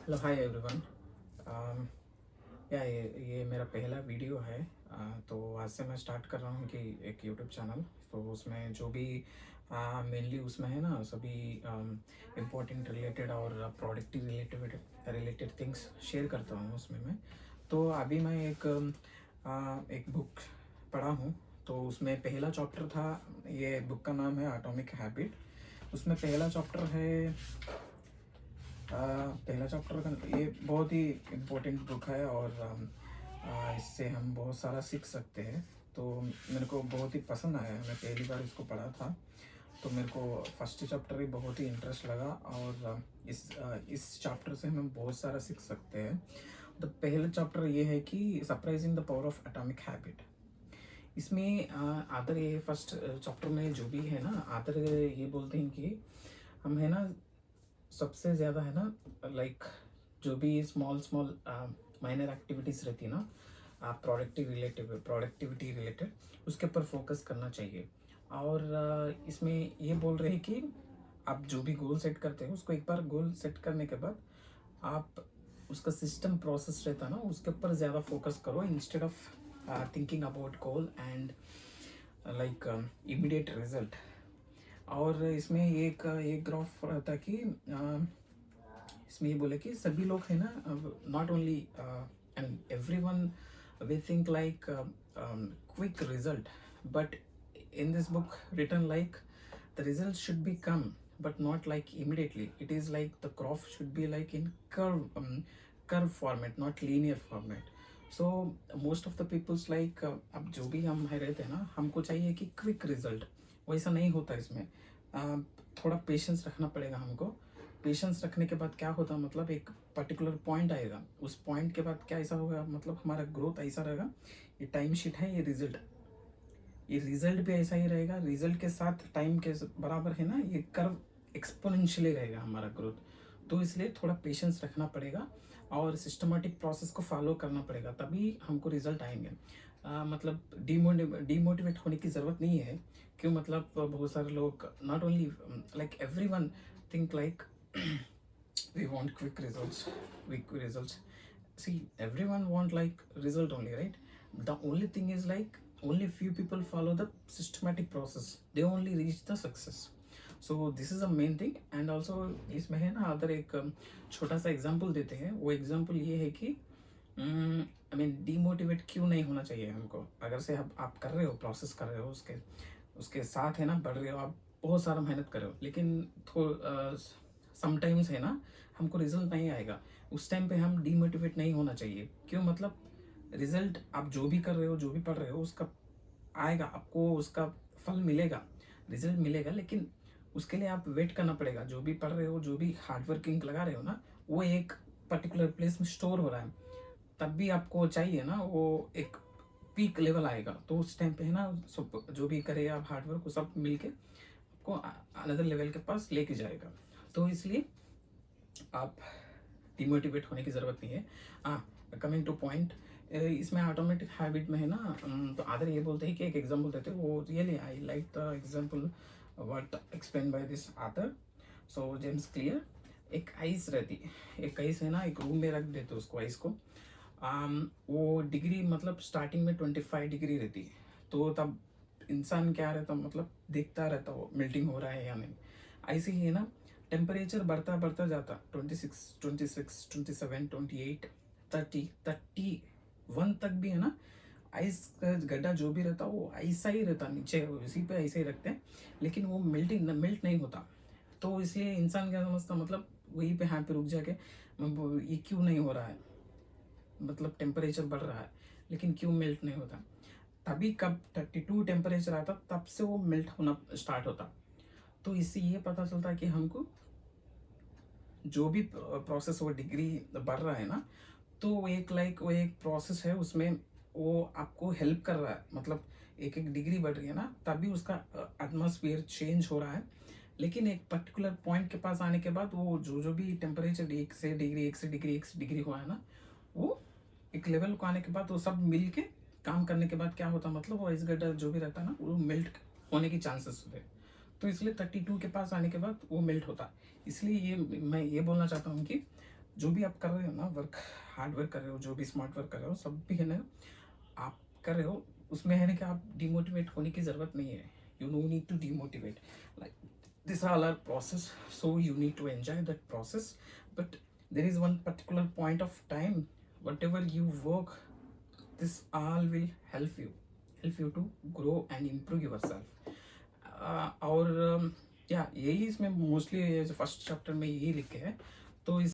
Hello hi everyone. ये मेरा पहला वीडियो है। तो आज से मैं स्टार्ट कर रहा हूँ कि एक यूट्यूब चैनल। तो उसमें जो भी मेनली उसमें है ना सभी इम्पोर्टेंट रिलेटेड और product related related things share करता हूँ उसमें मैं। तो अभी मैं एक बुक पढ़ा हूँ। तो उसमें पहला चैप्टर था। ये बुक का नाम है एटॉमिक हैबिट। उसमें पहला चैप्टर है। पहला चैप्टर का ये बहुत ही इम्पोर्टेंट बुक है और इससे हम बहुत सारा सीख सकते हैं। तो मेरे को बहुत ही पसंद आया। मैं पहली बार इसको पढ़ा था तो मेरे को फर्स्ट चैप्टर ही बहुत ही इंटरेस्ट लगा और इस चैप्टर से हम बहुत सारा सीख सकते हैं। तो पहला चैप्टर ये है कि surprising the power of atomic habit. इसमें आदर ये फर्स्ट चैप्टर में जो भी है ना आदर ये बोलते हैं कि हम है ना सबसे ज़्यादा है ना लाइक जो भी स्मॉल स्मॉल माइनर एक्टिविटीज़ रहती है ना प्रोडक्टिविटी रिलेटेड उसके ऊपर फोकस करना चाहिए। और इसमें ये बोल रहे हैं कि आप जो भी गोल सेट करते हैं उसको एक बार गोल सेट करने के बाद आप उसका सिस्टम प्रोसेस रहता है ना उसके ऊपर ज़्यादा फोकस करो instead of thinking about goal and like immediate result. और इसमें एक ग्राफ रहता कि इसमें ये बोले कि सभी लोग है ना not only and everyone we think like quick result but in this book written like the results should be come but not like immediately. It is like the graph should be like in curve format, not linear format. So most of the people's like अब जो भी हम है रहते हैं ना हमको चाहिए कि क्विक रिजल्ट। वैसा नहीं होता इसमें। थोड़ा पेशेंस रखना पड़ेगा हमको। पेशेंस रखने के बाद क्या होता मतलब एक पर्टिकुलर पॉइंट आएगा। उस पॉइंट के बाद क्या ऐसा होगा मतलब हमारा ग्रोथ ऐसा रहेगा। ये टाइम शीट है, ये रिजल्ट भी ऐसा ही रहेगा। रिजल्ट के साथ टाइम के बराबर है ना ये कर्व एक्सपोनेंशियली रहेगा हमारा ग्रोथ। तो इसलिए थोड़ा पेशेंस रखना पड़ेगा और सिस्टमेटिक प्रोसेस को फॉलो करना पड़ेगा तभी हमको रिजल्ट आएंगे। मतलब डीमोटिवेट होने की ज़रूरत नहीं है। क्यों मतलब बहुत सारे लोग not only like every one think like we want quick results. See, everyone want like result only, right? The only thing is like only few people follow the systematic process, they only reach the success. So this is a main thing. And also इसमें है ना other एक छोटा सा example देते हैं। वो example ये है कि आई मीन डीमोटिवेट क्यों नहीं होना चाहिए हमको। अगर से आप कर रहे हो प्रोसेस कर रहे हो उसके उसके साथ है ना बढ़ रहे हो आप बहुत सारा मेहनत कर रहे हो लेकिन समटाइम्स है ना हमको रिजल्ट नहीं आएगा। उस टाइम पे हम डीमोटिवेट नहीं होना चाहिए। क्यों मतलब रिजल्ट आप जो भी कर रहे हो जो भी पढ़ रहे हो उसका आएगा, आपको उसका फल मिलेगा, रिजल्ट मिलेगा। लेकिन उसके लिए आप वेट करना पड़ेगा। जो भी पढ़ रहे हो जो भी हार्ड वर्किंग लगा रहे हो ना वो एक पर्टिकुलर प्लेस में स्टोर हो रहा है। तब भी आपको चाहिए ना वो एक पीक लेवल आएगा। तो उस टाइम पे है ना सब जो भी करे आप हार्ड वर्क वो सब मिलके आपको अनदर लेवल के पास लेके जाएगा। तो इसलिए आप डिमोटिवेट होने की ज़रूरत नहीं है। कमिंग टू पॉइंट, इसमें ऑटोमेटिक हैबिट में है ना तो आदर ये बोलते हैं कि एक एग्जांपल देते हैं। वो really I like the example what explain by this आदर। सो जेम्स क्लियर एक आइस रहती, एक आइस है ना एक रूम में रख देते उसको आइस को। वो डिग्री मतलब स्टार्टिंग में 25 डिग्री रहती है। तो तब इंसान क्या रहता मतलब देखता रहता वो मेल्टिंग हो रहा है या नहीं। ऐसे ही है ना टेम्परेचर बढ़ता बढ़ता जाता 26 27 28 30 31 तक भी है ना आइस का गड्ढा जो भी रहता वो ऐसा ही रहता नीचे उसी पे ऐसे ही रखते हैं। लेकिन वो मेल्ट नहीं होता। तो इसलिए इंसान क्या समझता मतलब वहीं पे यहाँ पे रुक जाके ये क्यों नहीं हो रहा है, मतलब टेम्परेचर बढ़ रहा है लेकिन क्यों मेल्ट नहीं होता। तभी कब 32 टेम्परेचर आता तब से वो मेल्ट होना स्टार्ट होता। तो इससे ये पता चलता है कि हमको जो भी प्रोसेस वो डिग्री बढ़ रहा है ना तो वो एक प्रोसेस है उसमें वो आपको हेल्प कर रहा है। मतलब एक एक डिग्री बढ़ रही है ना तभी उसका एटमॉस्फेयर चेंज हो रहा है। लेकिन एक पर्टिकुलर पॉइंट के पास आने के बाद वो जो जो भी टेम्परेचर एक से डिग्री हुआ है ना वो एक लेवल को आने के बाद वो सब मिल के काम करने के बाद क्या होता मतलब वो आइस गड्ढा जो भी रहता है ना वो मेल्ट होने की चांसेस होते हैं। तो इसलिए 32 के पास आने के बाद वो मेल्ट होता है। इसलिए ये मैं ये बोलना चाहता हूँ कि जो भी आप कर रहे हो ना, वर्क, हार्ड वर्क कर रहे हो, जो भी स्मार्ट वर्क कर रहे हो, सब भी है ना, आप कर रहे हो, उसमें है ना कि आप डिमोटिवेट होने की ज़रूरत नहीं है। You no need to demotivate, like this are are process, so you need to enjoy that process. But there is one particular point of time, whatever you work, this all will help you to grow and improve yourself. और या यही इसमें mostly first chapter में यही लिखे हैं। तो इस